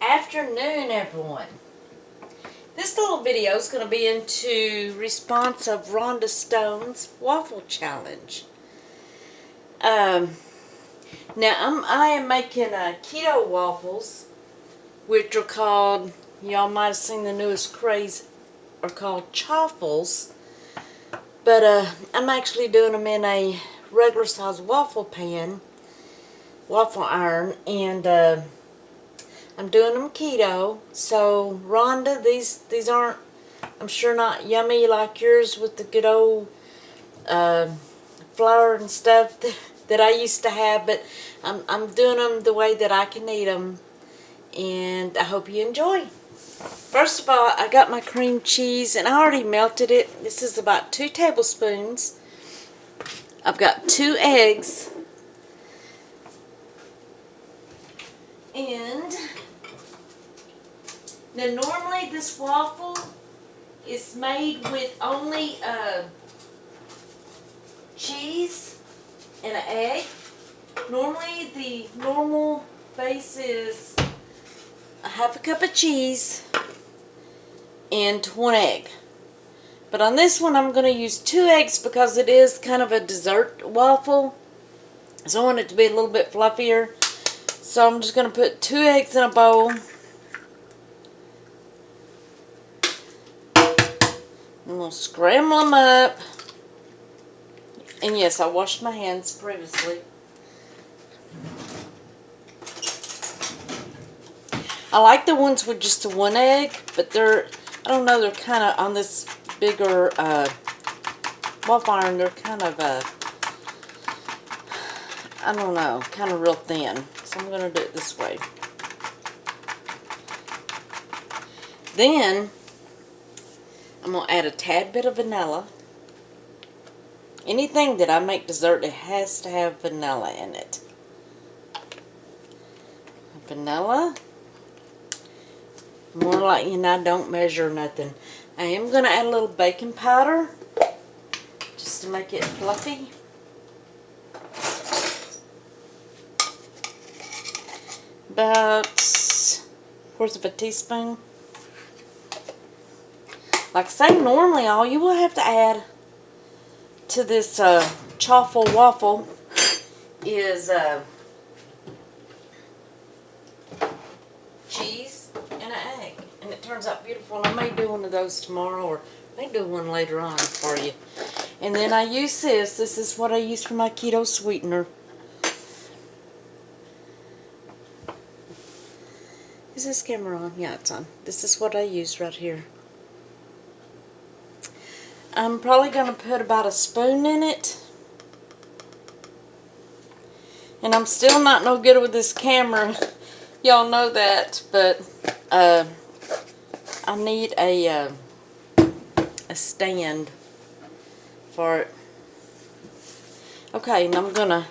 Afternoon, everyone. This little video is going to be into response of Rhonda Stone's Waffle Challenge. Now I am making keto waffles, which are called, y'all might have seen the newest craze, are called chaffles. But I'm actually doing them in a regular size waffle pan, waffle iron, and I'm doing them keto. So Rhonda, these aren't, I'm sure, not yummy like yours with the good old flour and stuff that I used to have, but I'm doing them the way that I can eat them, and I hope you enjoy. First of all, I got my cream cheese, and I already melted it. This is about 2 tablespoons. I've got 2 eggs, and now normally this waffle is made with only cheese and an egg. Normally the normal base is a half a cup of cheese and 1 egg. But on this one I'm going to use 2 eggs because it is kind of a dessert waffle. So I want it to be a little bit fluffier. So I'm just going to put 2 eggs in a bowl. I'm going to scramble them up. And yes, I washed my hands previously. I like the ones with just the 1 egg, but they're, I don't know, they're kind of, on this bigger waffle iron, they're kind of, I don't know, kind of real thin. So I'm going to do it this way. Then I'm going to add a tad bit of vanilla. Anything that I make dessert, it has to have vanilla in it. Vanilla. More like, you know, I don't measure nothing. I am going to add a little baking powder just to make it fluffy. About 1/4 of a teaspoon. Like I say, normally all you will have to add to this chaffle waffle is cheese and an egg. And it turns out beautiful. And I may do one of those tomorrow, or I may do one later on for you. And then I use this. This is what I use for my keto sweetener. Is this camera on? Yeah, it's on. This is what I use right here. I'm probably going to put about a spoon in it. And I'm still not no good with this camera. Y'all know that. But I need a stand for it. Okay, and I'm gonna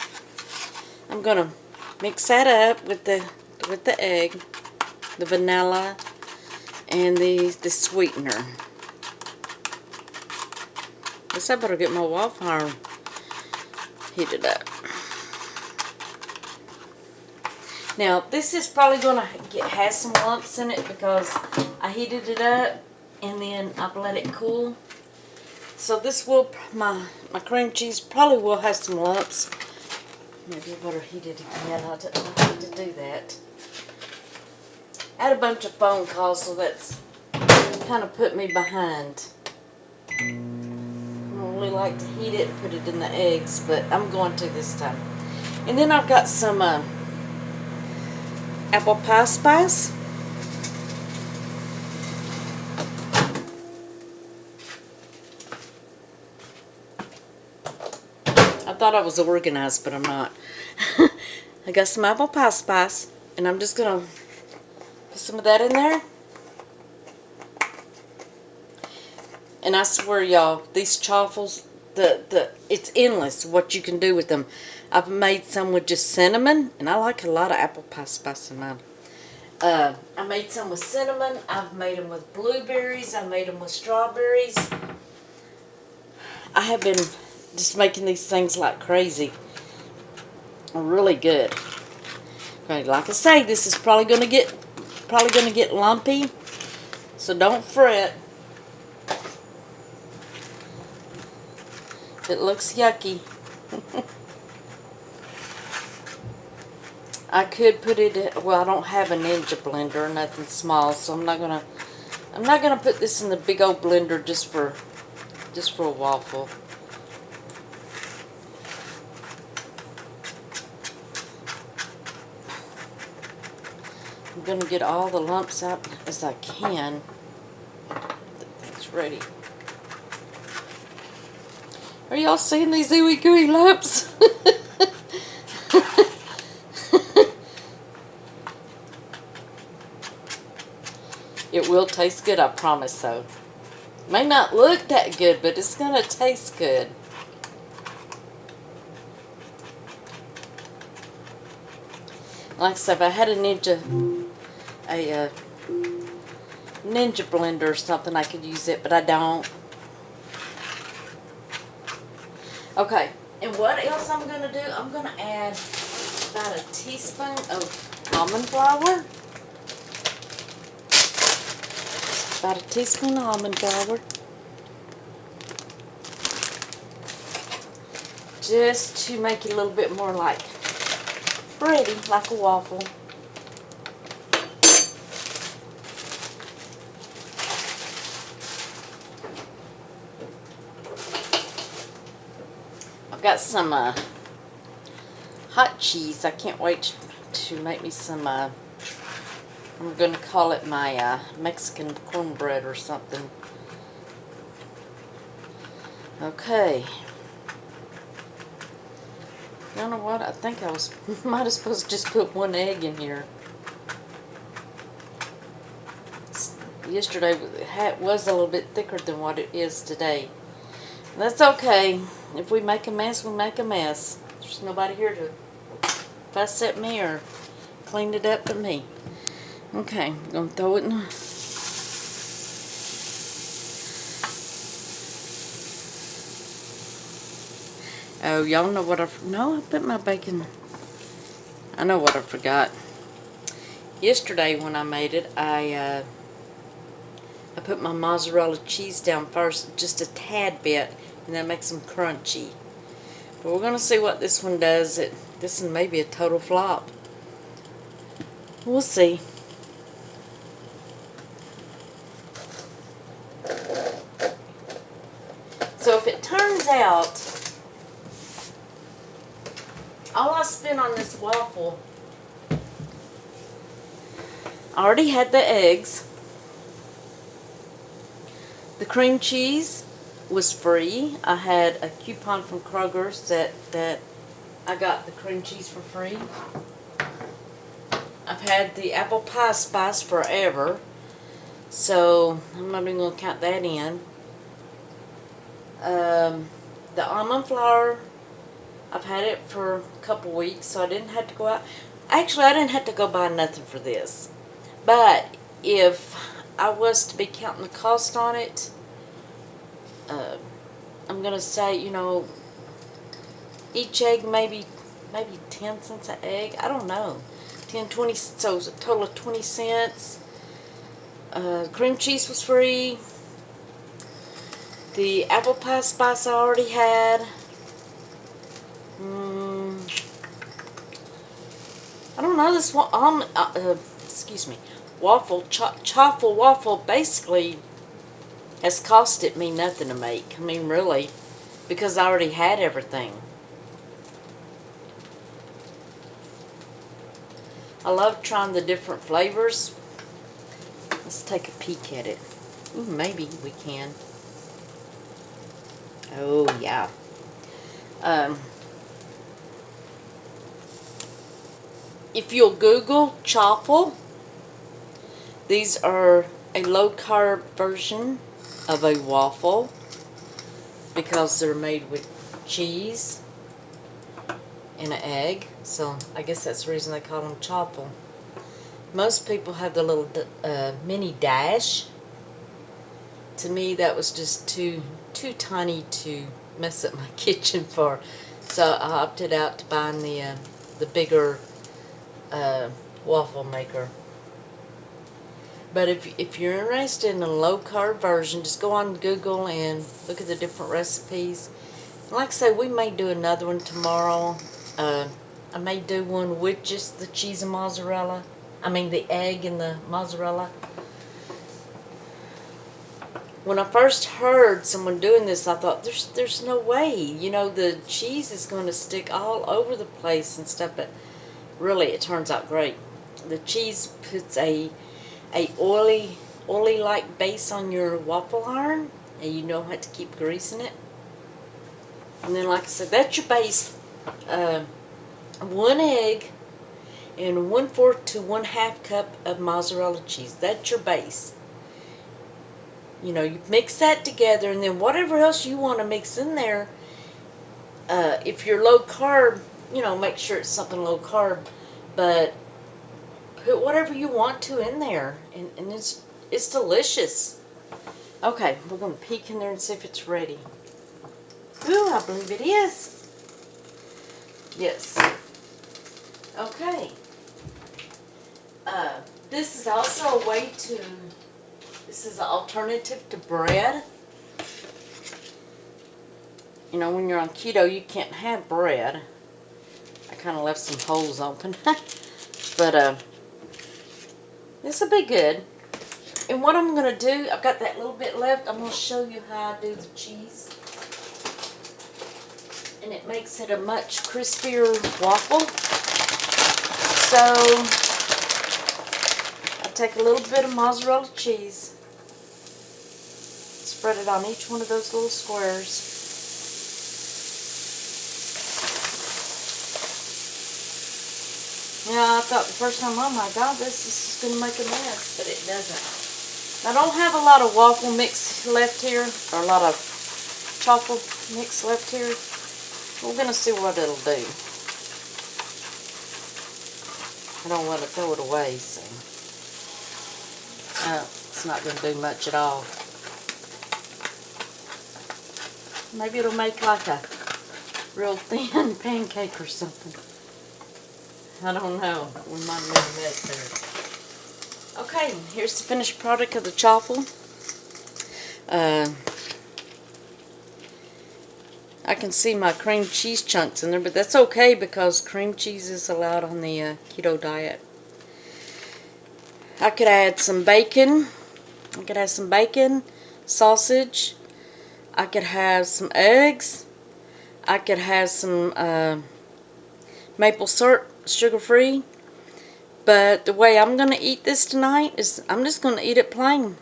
mix that up with the egg, the vanilla, and the sweetener. Guess I better get my waffle iron heated up. Now this is probably gonna have some lumps in it because I heated it up and then I've let it cool. So this will, my cream cheese probably will have some lumps. Maybe I better heat it again. I didn't need to do that. I had a bunch of phone calls, so that's kind of put me behind. I really like to heat it and put it in the eggs, but I'm going to this time. And then I've got some apple pie spice. I thought I was organized, but I'm not. I got some apple pie spice, and I'm just going to put some of that in there. And I swear, y'all, these chaffles, it's endless what you can do with them. I've made some with just cinnamon, and I like a lot of apple pie spice in mine. I made some with cinnamon. I've made them with blueberries. I made them with strawberries. I have been just making these things like crazy. Really good. Okay, like I say, this is probably going to get probably going to get lumpy, so don't fret. It looks yucky. I could put it, well, I don't have a Ninja blender or nothing small, so I'm not gonna put this in the big old blender just for a waffle. I'm gonna get all the lumps out as I can. It's ready. Are y'all seeing these ooey gooey lumps? It will taste good, I promise so. May not look that good, but it's gonna taste good. Like I said, if I had a Ninja blender or something, I could use it, but I don't. Okay, and what else I'm going to do? I'm going to add about a teaspoon of almond flour. About a teaspoon of almond flour. Just to make it a little bit more like bready, like a waffle. I've got some hot cheese. I can't wait to make me some, I'm going to call it my Mexican cornbread or something. Okay. You know what? I think I might have supposed to just put one egg in here. Yesterday it was a little bit thicker than what it is today. That's okay. If we make a mess, we make a mess. There's nobody here to fuss at me or clean it up but me. Okay, I'm going to throw it in. Oh, y'all know what I put my bacon. I know what I forgot. Yesterday when I made it, I put my mozzarella cheese down first, just a tad bit, and that makes them crunchy. But we're going to see what this one does. This one may be a total flop. We'll see. So if it turns out, all I spent on this waffle, I already had the eggs. The cream cheese was free. I had a coupon from Kroger's that I got the cream cheese for free. I've had the apple pie spice forever, so I'm not even going to count that in. The almond flour, I've had it for a couple weeks, so I didn't have to go out. Actually, I didn't have to go buy nothing for this. But if I was to be counting the cost on it, I'm going to say, you know, each egg maybe 10 cents an egg. I don't know. 10, 20, so it's a total of 20 cents. Cream cheese was free. The apple pie spice I already had. I don't know, this one, excuse me, chaffle waffle basically has costed me nothing to make. I mean, really, because I already had everything. I love trying the different flavors. Let's take a peek at it. Ooh, maybe we can. Oh, yeah. If you'll Google chaffle, these are a low-carb version of a waffle because they're made with cheese and an egg. So I guess that's the reason they call them chaffle. Most people have the little mini dash. To me, that was just too tiny to mess up my kitchen for. So I opted out to buying the bigger waffle maker. But if you're interested in a low-carb version, just go on Google and look at the different recipes. Like I say, we may do another one tomorrow. I may do one with just the cheese and mozzarella. I mean the egg and the mozzarella. When I first heard someone doing this, I thought, there's no way. You know, the cheese is going to stick all over the place and stuff, but really it turns out great. The cheese puts a oily like base on your waffle iron, and you don't have to keep greasing it. And then, like I said, that's your base. 1 egg and 1/4 to 1/2 cup of mozzarella cheese. That's your base. You know, you mix that together, and then whatever else you want to mix in there. If you're low carb, you know, make sure it's something low carb, but put whatever you want to in there, and it's delicious. Okay, we're going to peek in there and see if it's ready. Ooh, I believe it is. Yes. Okay. This is also a way to, this is an alternative to bread. You know, when you're on keto, you can't have bread. I kind of left some holes open. But, this will be good. And what I'm going to do, I've got that little bit left. I'm going to show you how I do the cheese. And it makes it a much crispier waffle. So, I take a little bit of mozzarella cheese, spread it on each one of those little squares. You know, I thought the first time, oh my God, this is going to make a mess, but it doesn't. I don't have a lot of waffle mix left here, or a lot of chaffle mix left here. We're going to see what it'll do. I don't want to throw it away, so it's not going to do much at all. Maybe it'll make like a real thin pancake or something. I don't know. We might make a mess there. Okay, here's the finished product of the chaffle. I can see my cream cheese chunks in there, but that's okay because cream cheese is allowed on the keto diet. I could add some bacon. I could have some bacon, sausage. I could have some eggs. I could have some maple syrup, sugar-free. But the way I'm going to eat this tonight is I'm just going to eat it plain.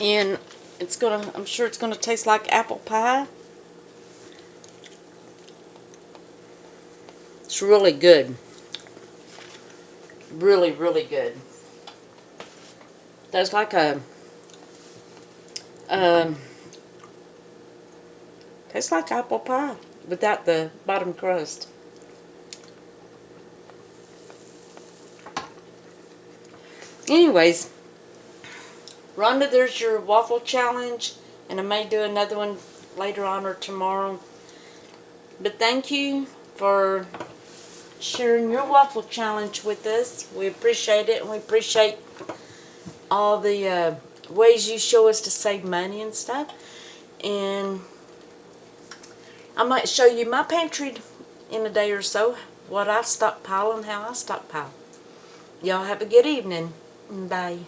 And I'm sure it's going to taste like apple pie. It's really good. Really, really good. That's like a tastes like apple pie without the bottom crust. Anyways, Rhonda, there's your waffle challenge, and I may do another one later on or tomorrow. But thank you for sharing your waffle challenge with us. We appreciate it, and we appreciate all the ways you show us to save money and stuff. And I might show you my pantry in a day or so, what I stockpile and how I stockpile. Y'all have a good evening. Bye.